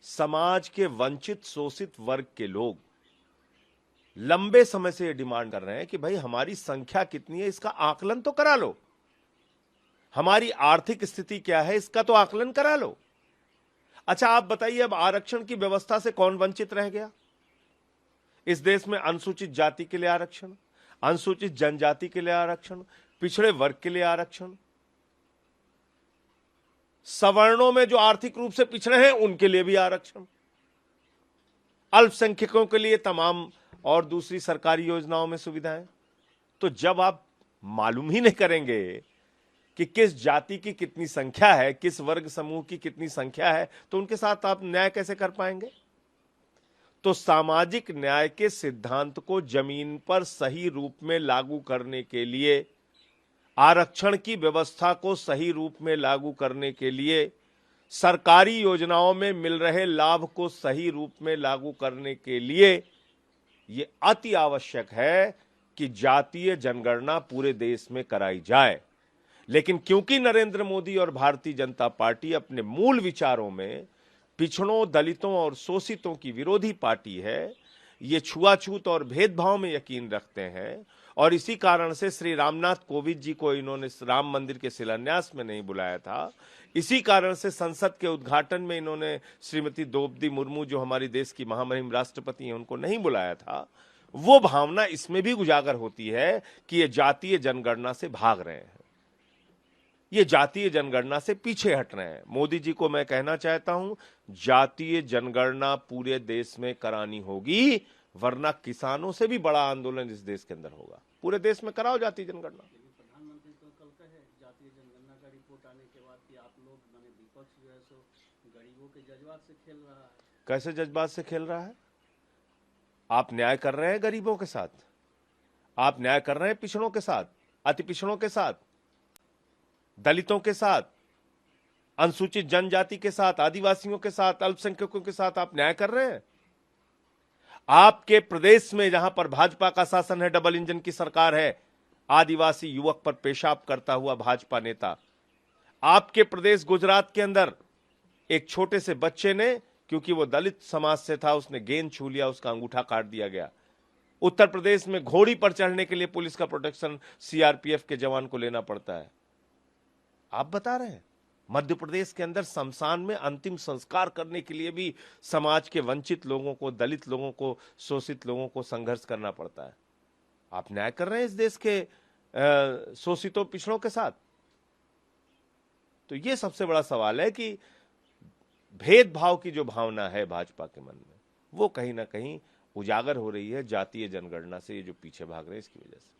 समाज के वंचित शोषित वर्ग के लोग लंबे समय से ये डिमांड कर रहे हैं कि भाई हमारी संख्या कितनी है इसका आकलन तो करा लो, हमारी आर्थिक स्थिति क्या है इसका तो आकलन करा लो। अच्छा आप बताइए, अब आरक्षण की व्यवस्था से कौन वंचित रह गया? इस देश में अनुसूचित जाति के लिए आरक्षण, अनुसूचित जनजाति के लिए आरक्षण, पिछड़े वर्ग के लिए आरक्षण, सवर्णों में जो आर्थिक रूप से पिछड़े हैं उनके लिए भी आरक्षण, अल्पसंख्यकों के लिए तमाम और दूसरी सरकारी योजनाओं में सुविधाएं। तो जब आप मालूम ही नहीं करेंगे कि किस जाति की कितनी संख्या है, किस वर्ग समूह की कितनी संख्या है, तो उनके साथ आप न्याय कैसे कर पाएंगे? तो सामाजिक न्याय के सिद्धांत को जमीन पर सही रूप में लागू करने के लिए, आरक्षण की व्यवस्था को सही रूप में लागू करने के लिए, सरकारी योजनाओं में मिल रहे लाभ को सही रूप में लागू करने के लिए यह अति आवश्यक है कि जातीय जनगणना पूरे देश में कराई जाए। लेकिन क्योंकि नरेंद्र मोदी और भारतीय जनता पार्टी अपने मूल विचारों में पिछड़ों, दलितों और शोषितों की विरोधी पार्टी है, ये छुआछूत और भेदभाव में यकीन रखते हैं, और इसी कारण से श्री रामनाथ कोविंद जी को इन्होंने राम मंदिर के शिलान्यास में नहीं बुलाया था, इसी कारण से संसद के उद्घाटन में इन्होंने श्रीमती द्रौपदी मुर्मू जो हमारी देश की महामहिम राष्ट्रपति हैं उनको नहीं बुलाया था, वो भावना इसमें भी उजागर होती है कि ये जातीय जनगणना से भाग रहे हैं, ये जातीय जनगणना से पीछे हट रहे हैं। मोदी जी को मैं कहना चाहता हूं, जातीय जनगणना पूरे देश में करानी होगी, वरना किसानों से भी बड़ा आंदोलन इस देश के अंदर होगा। पूरे देश में कराओ जातीय जनगणना। प्रधानमंत्री तो कल कहे जातीय जनगणना का रिपोर्ट आने के बाद कि आप लोग माने विपक्ष जो है सो गरीबों के जज्बात से खेल रहा है। कैसे जज्बात से खेल रहा है? आप न्याय कर रहे हैं गरीबों के साथ, आप न्याय कर रहे हैं पिछड़ों के साथ, अति पिछड़ों के साथ, दलितों के साथ, अनुसूचित जनजाति के साथ, आदिवासियों के साथ, अल्पसंख्यकों के साथ आप न्याय कर रहे हैं। आपके प्रदेश में जहां पर भाजपा का शासन है, डबल इंजन की सरकार है, आदिवासी युवक पर पेशाब करता हुआ भाजपा नेता, आपके प्रदेश गुजरात के अंदर एक छोटे से बच्चे ने, क्योंकि वो दलित समाज से था, उसने गेंद छू लिया, उसका अंगूठा काट दिया गया। उत्तर प्रदेश में घोड़ी पर चढ़ने के लिए पुलिस का प्रोटेक्शन सीआरपीएफ के जवान को लेना पड़ता है। आप बता रहे हैं मध्य प्रदेश के अंदर शमशान में अंतिम संस्कार करने के लिए भी समाज के वंचित लोगों को, दलित लोगों को, शोषित लोगों को संघर्ष करना पड़ता है। आप न्याय कर रहे हैं इस देश के शोषितों, पिछड़ों के साथ। तो ये सबसे बड़ा सवाल है कि भेदभाव की जो भावना है भाजपा के मन में, वो कहीं ना कहीं उजागर हो रही है जातीय जनगणना से, ये जो पीछे भाग रहे हैं इसकी वजह से।